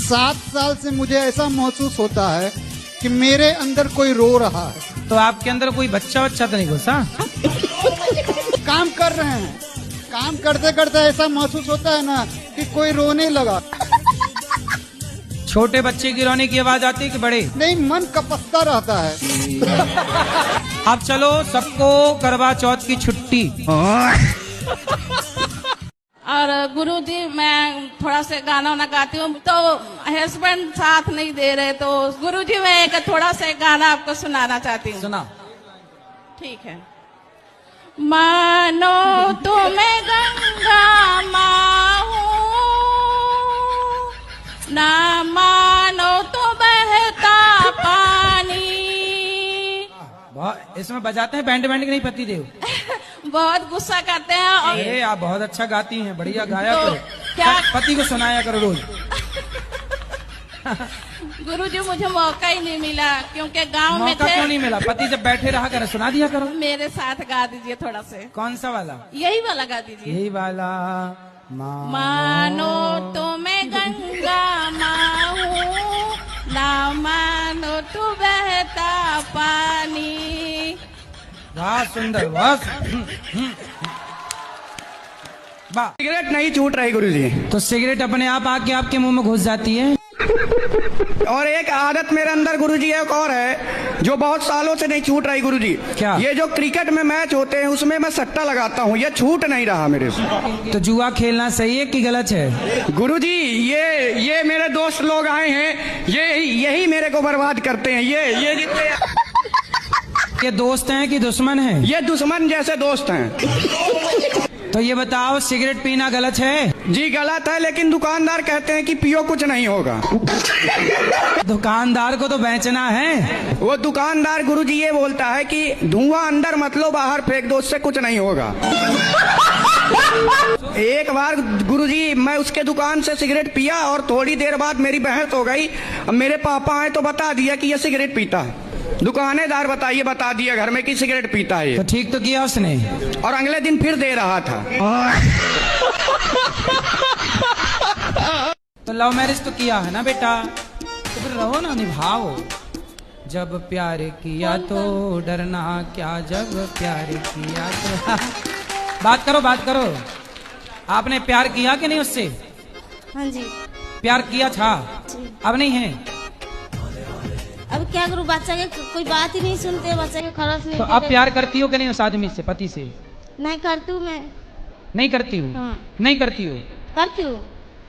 7 साल से मुझे ऐसा महसूस होता है कि मेरे अंदर कोई रो रहा है। तो आपके अंदर कोई बच्चा तो नहीं घुसा? काम कर रहे हैं, काम करते करते ऐसा महसूस होता है ना कि कोई रोने लगा। छोटे बच्चे की रोने की आवाज आती है कि बड़े? नहीं, मन कपसता रहता है। अब चलो सबको करवा चौथ की छुट्टी। और गुरुजी मैं थोड़ा सा गाना वाना गाती हूँ, तो हस्बैंड साथ नहीं दे रहे, तो गुरुजी मैं एक थोड़ा सा गाना आपको सुनाना चाहती हूँ। सुना। ठीक है। मानो तुम्हें गंगा माँ हूँ, ना मानो तो बहता पानी। इसमें बजाते हैं बैंड बैंड के नहीं पति देव? बहुत गुस्सा करते हैं। और अरे आप बहुत अच्छा गाती हैं, बढ़िया गाया तो करो। क्या पति को सुनाया करो रोज। गुरुजी मुझे मौका ही नहीं मिला, क्योंकि गांव में मौका थे। क्यों नहीं मिला? पति जब बैठे रहा करे सुना दिया करो। मेरे साथ गा दीजिए थोड़ा से। कौन सा वाला? यही वाला गा दीजिए। यही वाला। मानो तुम्हें गंगा माँ हूँ, ना मानो तू बहता पानी। वाह सुंदर, वाह। वाह। सिगरेट नहीं छूट रही गुरुजी। तो सिगरेट अपने आप आके आपके मुंह में घुस जाती है। और एक आदत मेरे अंदर गुरुजी एक और है जो बहुत सालों से नहीं छूट रही गुरुजी। क्या? ये जो क्रिकेट में मैच होते हैं उसमें मैं सट्टा लगाता हूँ, ये छूट नहीं रहा मेरे से। तो जुआ खेलना सही है कि गलत है? गुरुजी ये मेरे दोस्त लोग आए हैं, यही मेरे को बर्बाद करते हैं। ये जितने ये दोस्त हैं कि दुश्मन हैं? ये दुश्मन जैसे दोस्त हैं। तो ये बताओ सिगरेट पीना गलत है? जी गलत है, लेकिन दुकानदार कहते हैं कि पियो कुछ नहीं होगा। दुकानदार को तो बेचना है। वो दुकानदार गुरुजी ये बोलता है कि धुआं अंदर मत लो, बाहर फेंक दो, उससे कुछ नहीं होगा। एक बार गुरुजी मैं उसके दुकान से सिगरेट पिया और थोड़ी देर बाद मेरी बहस हो गई। अब मेरे पापा आए तो बता दिया कि ये सिगरेट पीता है। दुकानेदार बता दिया घर में कि सिगरेट पीता है। तो ठीक तो किया उसने, और अगले दिन फिर दे रहा था। तो लव मैरिज तो किया है ना बेटा, तो फिर रहो ना, निभाओ। जब प्यार किया तो डरना क्या, जब प्यार किया तो बात करो। आपने प्यार किया कि नहीं उससे? हाँ जी। प्यार किया था, अब नहीं है? अब क्या करूँ, बच्चा के कोई बात ही नहीं सुनते, बच्चा के खराब नहीं। तो अब प्यार करती हो कि नहीं उस आदमी से, पति से? नहीं करती हूँ मैं। नहीं करती हूँ? हाँ। नहीं करती हो? करती हूँ।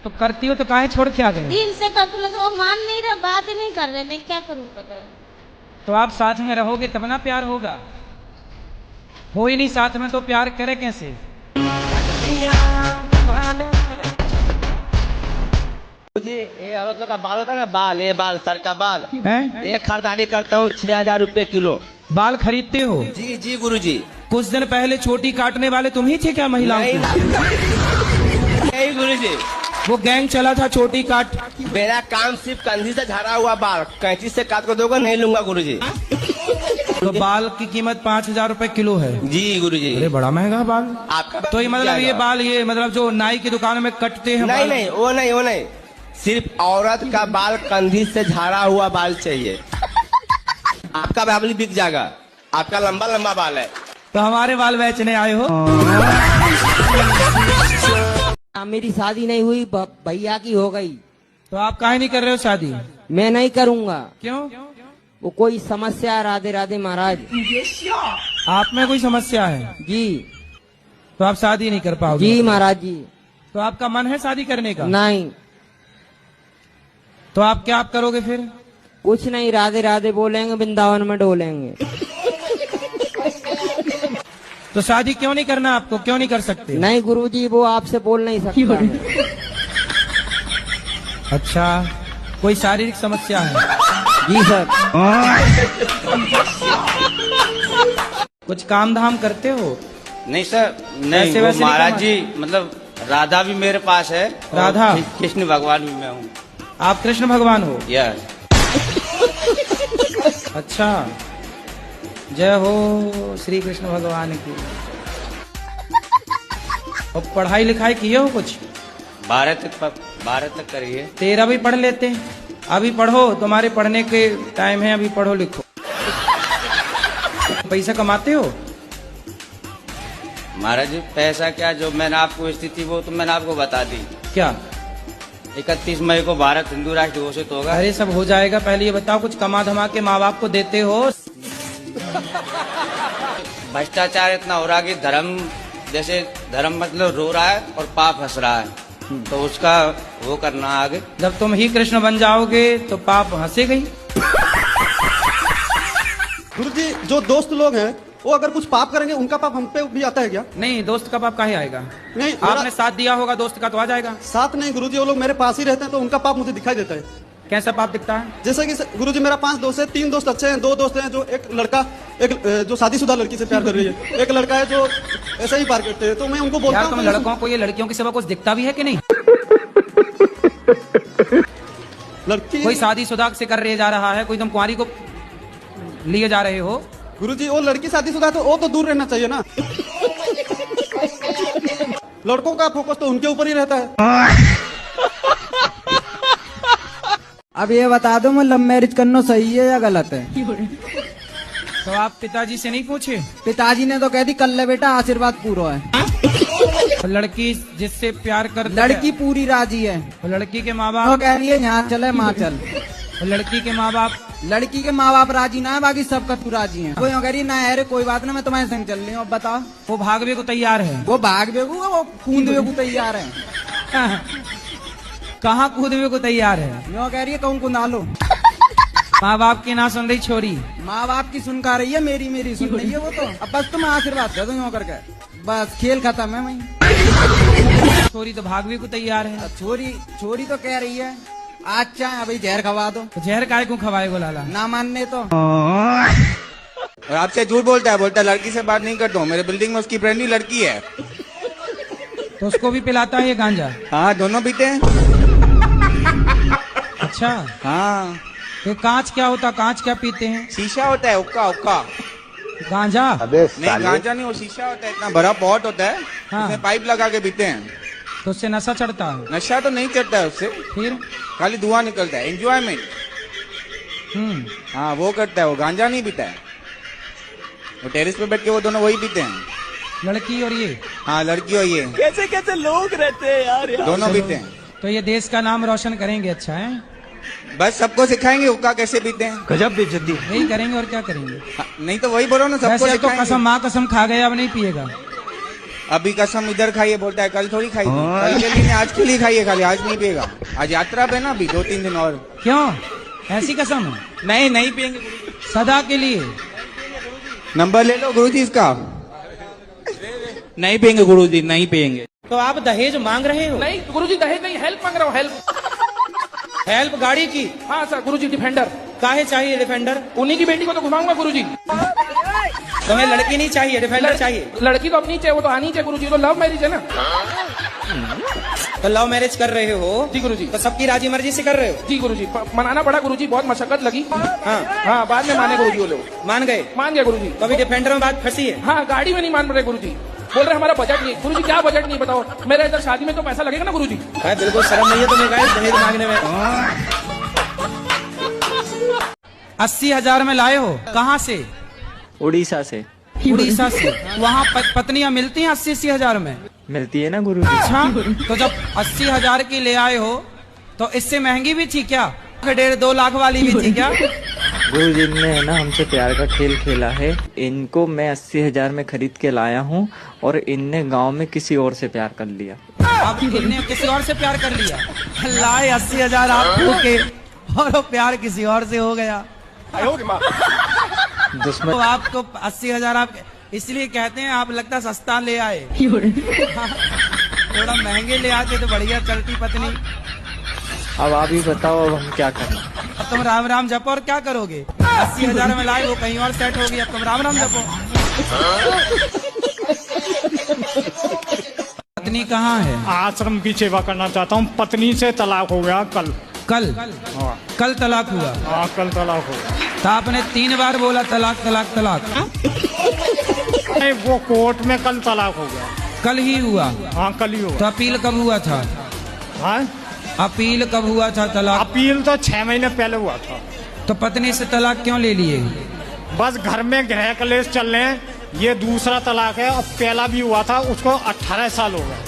तो करती हो तो काहे छोड़ के आ गए? दिन से करती हूँ, तो वो मान नहीं रहा, बात ही नहीं कर रहे, मैं क्या करूँ? तो आप साथ में रहोगे तब ना प्यार होगा। हो ही नहीं साथ में तो प्यार करे कैसे? मुझे ये औरत लोग का बाल होता है ना, बाल, ये बाल सर का बाल हैं? एक खरीदारी करता हूँ 6000 रुपए किलो। बाल खरीदते हो? जी गुरुजी। कुछ दिन पहले चोटी काटने वाले तुम ही थे क्या महिलाओं की? नहीं गुरुजी, वो गैंग चला था चोटी काट। मेरा काम सिर्फ कंधी से झड़ा हुआ बाल कैंची से काट को दोगे, नहीं लूंगा गुरुजी। तो बाल की कीमत 5000 रुपए किलो है? जी गुरुजी। अरे बड़ा महंगा बाल। आपका तो ये मतलब ये बाल, ये मतलब जो नाई की दुकान में कटते हैं? नहीं वो नहीं, सिर्फ औरत का बाल कंधी से झाड़ा हुआ बाल चाहिए। आपका बाल बिक जाएगा, आपका लंबा लंबा बाल है। तो हमारे बाल बेचने आए हो? मेरी शादी नहीं हुई, भैया की हो गई। तो आप काहे नहीं कर रहे हो शादी? मैं नहीं करूंगा। क्यों? वो कोई समस्या है। राधे राधे महाराज। आप में कोई समस्या है? जी। तो आप शादी नहीं कर पाओगे? जी महाराज जी। तो आपका मन है शादी करने का? नहीं। तो आप क्या करोगे फिर? कुछ नहीं, राधे राधे बोलेंगे, वृंदावन में डोलेंगे। तो शादी क्यों नहीं करना आपको, क्यों नहीं कर सकते? नहीं गुरुजी, वो आपसे बोल नहीं सकता। अच्छा, कोई शारीरिक समस्या है? जी सर। कुछ काम धाम करते हो? नहीं सर, नहीं वैसे नहीं महाराज कमा- जी, मतलब राधा भी मेरे पास है। राधा? कृष्ण भगवान भी मैं हूँ। आप कृष्ण भगवान हो? यस। अच्छा, जय हो श्री कृष्ण भगवान की। और पढ़ाई लिखाई किए हो कुछ? 12 तक 12 तक करिए। 13 भी पढ़ लेते हैं। अभी पढ़ो, तुम्हारे पढ़ने के टाइम है, अभी पढ़ो लिखो। पैसा कमाते हो? महाराज पैसा क्या, जो मैंने आपको स्थिति वो तो मैंने आपको बता दी। क्या? 31 मई को भारत हिंदू राष्ट्र घोषित होगा। अरे सब हो जाएगा, पहले ये बताओ कुछ कमा धमा के माँ बाप को देते हो? भ्रष्टाचार इतना हो रहा कि धर्म जैसे धर्म मतलब रो रहा है और पाप हंस रहा है, तो उसका वो करना आगे। जब तुम ही कृष्ण बन जाओगे तो पाप हंसेगा ही। गुरुजी जो दोस्त लोग हैं वो अगर कुछ पाप करेंगे उनका पाप हम पे भी आता है क्या? नहीं, दोस्त का पाप काहे आएगा? नहीं, आपने साथ दिया होगा दोस्त का तो आ जाएगा। साथ नहीं गुरुजी, वो लोग मेरे पास ही रहते हैं तो उनका पाप मुझे दिखाई देता है। कैसा पाप दिखता है? जैसे कि गुरुजी मेरा 5 दोस्त है, 3 दोस्त अच्छे हैं, 2 दोस्त हैं जो एक लड़का जो शादीशुदा लड़की से प्यार कर रही है, एक लड़का है जो ऐसे ही प्यार करते हैं। तो मैं उनको बोलता यार हूँ तुम लड़कों को ये लड़कियों के सिवा कुछ दिखता भी है कि नहीं? लड़की कोई शादीशुदा से कर रहे जा रहा है, कोई तुम कुंवारी को लिए जा रहे हो। गुरुजी वो लड़की शादीशुदा है तो वो तो दूर रहना चाहिए ना। लड़कों का फोकस तो उनके ऊपर ही रहता है। अब ये बता दो, मैं लव मैरिज करना सही है या गलत है? तो आप पिताजी से नहीं पूछे? पिताजी ने तो कह दी कल ले बेटा, आशीर्वाद पूरा है। तो लड़की जिससे प्यार कर, लड़की पूरी राजी है। तो लड़की के माँ वो बाप, कह रही है यहाँ चले माँ चल। तो लड़की के माँ बाप, लड़की के माँ बाप राजी ना है, बाकी सबका तू राजी है। कोई कह रही ना अरे कोई बात ना, मैं तुम्हारे संग चल रही हूँ। अब बताओ, वो भागवे को तैयार है। वो भाग बेगू, वो कूदवे को तैयार है। कहाँ कूदवे को तैयार है? यो कह रही है कौन कुंदा लो। माँ बाप की ना सुन रही छोरी, माँ बाप की सुन का रही है, मेरी सुन रही है वो तो। अब बस तुम आशीर्वाद दे दो यो करके, बस खेल खत्म है वहीं। छोरी तो भागवे को तैयार है। छोरी तो कह रही है आज चाहे अभी जहर खवा दो। तो जहर काय को खवाएगो लाला? ना मानने तो। और आपसे झूठ बोलता है लड़की से बात नहीं करता हूँ, मेरे बिल्डिंग में उसकी फ्रेंड ही लड़की है। तो उसको भी पिलाता है ये गांजा? हाँ दोनों पीते हैं। अच्छा हाँ। ये कांच क्या होता, कांच क्या पीते हैं? शीशा होता है, हुक्का। गांजा? नहीं गांजा नहीं, वो शीशा होता है, इतना बड़ा पॉट होता है, हाँ। उसमें पाइप लगा के पीते हैं। तो उससे नशा चढ़ता है? नशा तो नहीं चढ़ता है उससे, फिर? खाली धुआं निकलता है, एंजॉयमेंट। हाँ वो करता है, वो गांजा नहीं पीता है। वो टेरेस पे बैठ के वो दोनों वही पीते हैं, लड़की और ये? हाँ लड़की और ये। कैसे कैसे लोग रहते हैं यार, दोनों पीते हैं। तो ये देश का नाम रोशन करेंगे। अच्छा है, बस सबको सिखाएंगे हुक्का कैसे पीते हैं। गजब बेइज्जती। यही करेंगे और क्या करेंगे? हाँ, नहीं तो वही बोलो ना, सबको वैसे तो सिखाएंगे। कसम, माँ कसम खा गया, अब नहीं पिएगा। अभी कसम इधर खाइए बोलता है, कल थोड़ी खाई थी। कल के लिए आज के लिए खाइए खाली, आज नहीं पिएगा। आज यात्रा पे ना, अभी 2-3 दिन और। क्यों, ऐसी कसम है? नहीं पिएंगे सदा के लिए। नंबर ले लो गुरुजी इसका। नहीं पिएंगे गुरुजी, नहीं पिएंगे। तो आप दहेज मांग रहे हो? नहीं गुरुजी दहेज नहीं, हेल्प मांग रहा हूँ, हेल्प। हेल्प गाड़ी की? हाँ सर गुरुजी, डिफेंडर। काहे चाहिए डिफेंडर? उन्हीं की बेटी को तो घुमाऊंगा गुरुजी। तुम्हें लड़की नहीं चाहिए, डिफेंडर चाहिए? लड़की तो अपनी चाहिए, वो तो आनी चाहिए गुरुजी, तो लव मैरिज है ना। तो लव मैरिज कर रहे हो? जी गुरुजी। तो सबकी राजी मर्जी से कर रहे हो? जी गुरुजी, मनाना पड़ा गुरुजी, बहुत मशक्कत लगी। हाँ, बाद में माने गुरुजी वो लोग। मान गए गुरुजी? तो अभी डिफेंडर में बात फंसी है। हाँ, गाड़ी में नहीं मान रहे गुरुजी, बोल रहे हमारा बजट नहीं। गुरुजी क्या बजट नहीं बताओ, मेरे इधर शादी में तो पैसा लगेगा ना गुरुजी। बिल्कुल शर्म नहीं है तुम्हें दहेज मांगने में? 80,000 में लाए हो? कहाँ से? उड़ीसा से। उड़ीसा से? वहाँ पत्नियां मिलती हैं 80,000 में? मिलती है ना गुरुजी। अच्छा, तो जब 80,000 की ले आए हो तो इससे महंगी भी थी क्या? 1.5-2 लाख वाली भी थी क्या? गुरुजी ने ना हमसे प्यार का खेल खेला है। इनको मैं 80,000 में खरीद के लाया हूँ और इनने गांव में किसी और से प्यार कर लिया। अब इनने किसी और से प्यार कर लिया? लाए 80,000 आपको के और वो प्यार किसी और से हो गया। दुश्मन। तो आपको 80,000 आप इसलिए कहते हैं, आप लगता सस्ता ले आए। थोड़ा महंगे ले आते तो बढ़िया चलती पत्नी। अब आप ही बताओ, अब हम क्या करें? अब तुम राम राम जपो और क्या करोगे? 80,000 में लाए, वो कहीं और सेट होगी, अब तुम राम राम जपो। पत्नी कहाँ है? आश्रम की सेवा करना चाहता हूँ। पत्नी से तलाक हो गया कल। कल तलाक हुआ? हाँ कल तलाक हो गया। तो आपने 3 बार बोला तलाक तलाक तलाक। नहीं, वो कोर्ट में कल तलाक हो गया। कल ही हुआ? हाँ कल ही हुआ। तो अपील कब हुआ था? हाँ अपील कब हुआ था तलाक? अपील तो 6 महीने पहले हुआ था। तो पत्नी से तलाक क्यों ले लिए? बस घर में गृह कलेश चल रहे हैं, ये दूसरा तलाक है। अब पहला भी हुआ था, उसको 18 साल हो गए।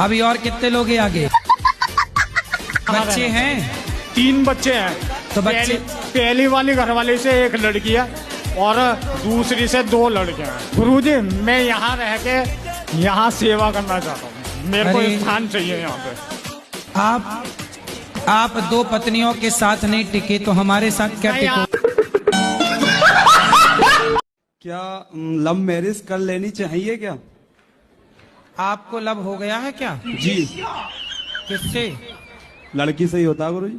अभी और कितने लोग हैं आगे? बच्चे हैं? 3 बच्चे हैं। तो बच्चे पहली वाली घरवाली से 1 लड़की है और दूसरी से 2 लड़के हैं। गुरुजी मैं यहाँ रह के यहाँ सेवा करना चाहता हूँ, मेरे को स्थान चाहिए यहाँ पे। आप 2 पत्नियों के साथ नहीं टिके तो हमारे साथ क्या टिको? क्या लव मैरिज कर लेनी चाहिए क्या? आपको लव हो गया है क्या? जी। किससे? लड़की से ही होता है गुरुजी।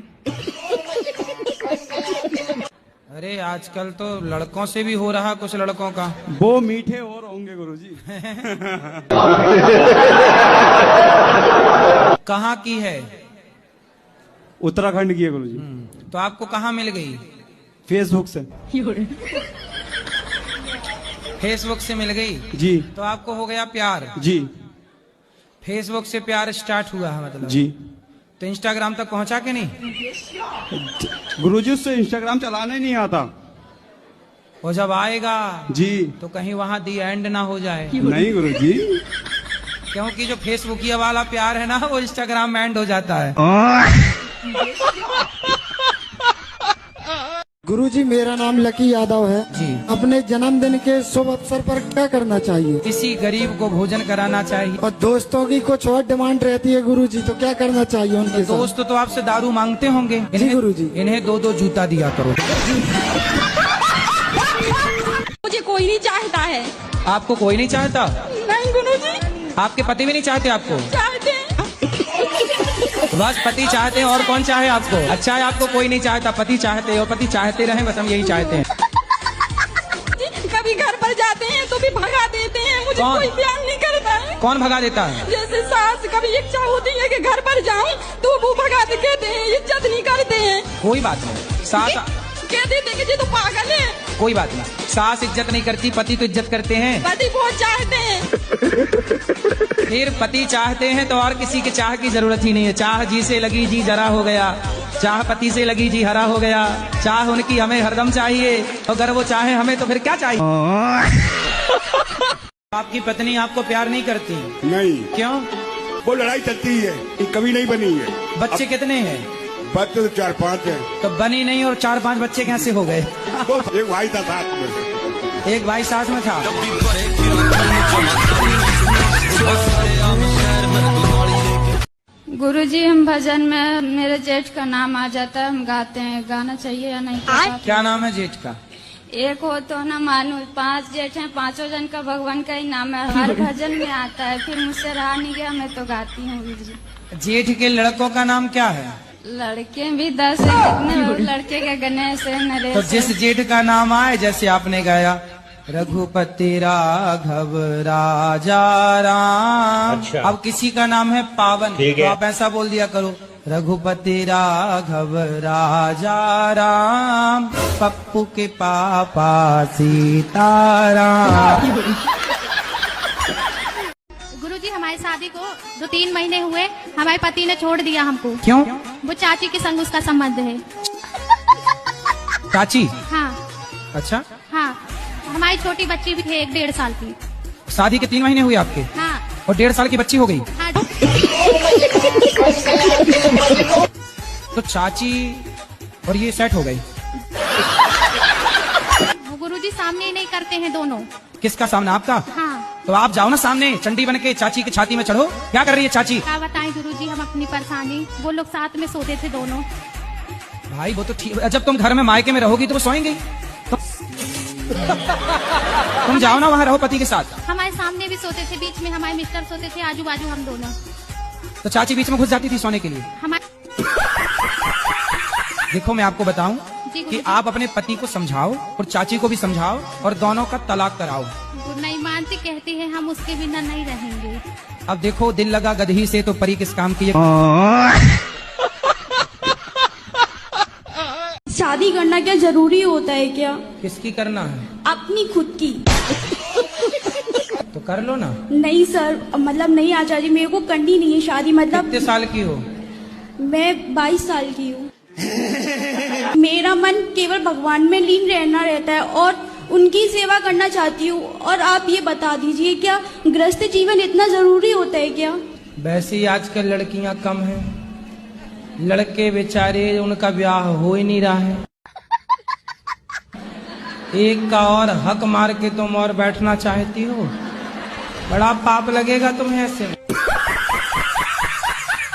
अरे आजकल तो लड़कों से भी हो रहा कुछ लड़कों का। वो मीठे और होंगे गुरुजी। कहाँ की है? उत्तराखंड की है गुरुजी। तो आपको कहाँ मिल गई? फेसबुक से। फेसबुक से मिल गई? जी। तो आपको हो गया प्यार? जी। फेसबुक से प्यार स्टार्ट हुआ है मतलब? जी। तो इंस्टाग्राम तक पहुंचा के नहीं? गुरुजी उससे इंस्टाग्राम चलाने नहीं आता। वो जब आएगा जी तो कहीं वहां दी एंड ना हो जाए। नहीं गुरुजी, क्योंकि जो फेसबुकिया वाला प्यार है ना वो इंस्टाग्राम में एंड हो जाता है। गुरुजी मेरा नाम लकी यादव है जी। अपने जन्मदिन के शुभ अवसर पर क्या करना चाहिए? किसी गरीब को भोजन कराना चाहिए। और दोस्तों की कुछ और डिमांड रहती है गुरुजी, तो क्या करना चाहिए उनके साथ? दोस्त तो आपसे दारू मांगते होंगे। जी गुरुजी। इन्हें 2-2 जूता दिया करो। मुझे कोई नहीं चाहता है। आपको कोई नहीं चाहता? नहीं गुरुजी। आपके पति भी नहीं चाहते आपको? चाहते हैं। बस पति चाहते हैं, और कौन चाहे आपको? अच्छा है आपको कोई नहीं चाहता, पति चाहते हैं और पति चाहते रहे, बस हम यही चाहते हैं। कभी घर पर जाते हैं तो भी भगा देते हैं, मुझे कोई प्यार नहीं करता है। कौन भगा देता है? जैसे सास कभी इच्छा होती है कि घर पर जाऊं तो वो भगा देते हैं, इज्जत नहीं करते हैं। कोई बात नहीं, सास कह देते कि जी तो पागल है। कोई बात नहीं, सास इज्जत नहीं करती, पति तो इज्जत करते हैं। पति बहुत चाहते हैं। फिर पति चाहते हैं तो और किसी के चाह की जरूरत ही नहीं है। चाह जी से लगी जी जरा हो गया, चाह पति से लगी जी हरा हो गया। चाह उनकी हमें हरदम चाहिए, अगर वो चाहे हमें तो फिर क्या चाहिए? आपकी पत्नी आपको प्यार नहीं करती? नहीं। क्यों? वो लड़ाई चलती है, कभी नहीं बनी है। बच्चे कितने हैं? बच्चे तो 4-5 हैं। तो बनी नहीं और 4-5 बच्चे कैसे हो गए? एक भाई था साथ में। एक भाई साथ में था। गुरुजी हम भजन में मेरे जेठ का नाम आ जाता है, हम गाते हैं, गाना चाहिए या नहीं? क्या नाम है जेठ का? एक हो तो ना मानो, 5 जेठ हैं, 5 जन का भगवान का ही नाम है, हर भजन में आता है, फिर मुझसे रहा नहीं गया, मैं तो गाती हूँ गुरुजी। जेठ के लड़कों का नाम क्या है? लड़के भी 10 है, कितने लड़के के गणेश है, नरेश। तो जिस जेठ का नाम आए, जैसे आपने गाया रघुपति राघव राजा राम। अच्छा। अब किसी का नाम है पावन, तो आप ऐसा बोल दिया करो, रघुपति राघव राजा राम, पप्पू के पापा सीताराम। गुरुजी हमारी शादी को 2-3 महीने हुए, हमारे पति ने छोड़ दिया हमको। क्यों? वो चाची के संग उसका संबंध है। चाची? हाँ। अच्छा। हाँ, हमारी छोटी बच्ची भी है 1-1.5 साल की। शादी के 3 महीने हुए आपके? हाँ। और 1.5 साल की बच्ची हो गई? हाँ। तो चाची और ये सेट हो गई? वो गुरुजी सामने ही नहीं करते हैं दोनों। किसका सामना? आपका? हाँ। तो आप जाओ ना सामने, चंडी बन के चाची की छाती में चढ़ो। क्या कर रही है चाची? क्या बताएं गुरुजी हम अपनी परेशानी, वो लोग साथ में सोते थे दोनों। भाई वो तो ठीक, जब तुम घर में मायके में रहोगी तो वो सोएंगे। तो तुम जाओ ना वहाँ रहो पति के साथ। हमारे सामने भी सोते थे, बीच में हमारे मिस्टर सोते थे, आजू बाजू हम दोनों। तो चाची बीच में घुस जाती थी सोने के लिए? देखो मैं आपको बताऊं कि आप अपने पति को समझाओ और चाची को भी समझाओ और दोनों का तलाक कराओ। नहीं मानती, कहती है हम उसके बिना नहीं रहेंगे। अब देखो दिल लगा गधही से तो परी किस काम की? शादी करना क्या जरूरी होता है क्या? किसकी करना है? अपनी खुद की। तो कर लो ना। नहीं सर, मतलब नहीं आचार्य, मेरे को करनी नहीं है शादी। मतलब कितने साल की हो? मैं 22 साल की हूँ। मेरा मन केवल भगवान में लीन रहना रहता है और उनकी सेवा करना चाहती हूँ। और आप ये बता दीजिए, क्या गृहस्थ जीवन इतना जरूरी होता है क्या? वैसे ही आजकल लड़कियां कम हैं, लड़के बेचारे उनका ब्याह हो ही नहीं रहा है। एक का और हक मार के तुम और बैठना चाहती हो, बड़ा पाप लगेगा तुम्हें ऐसे।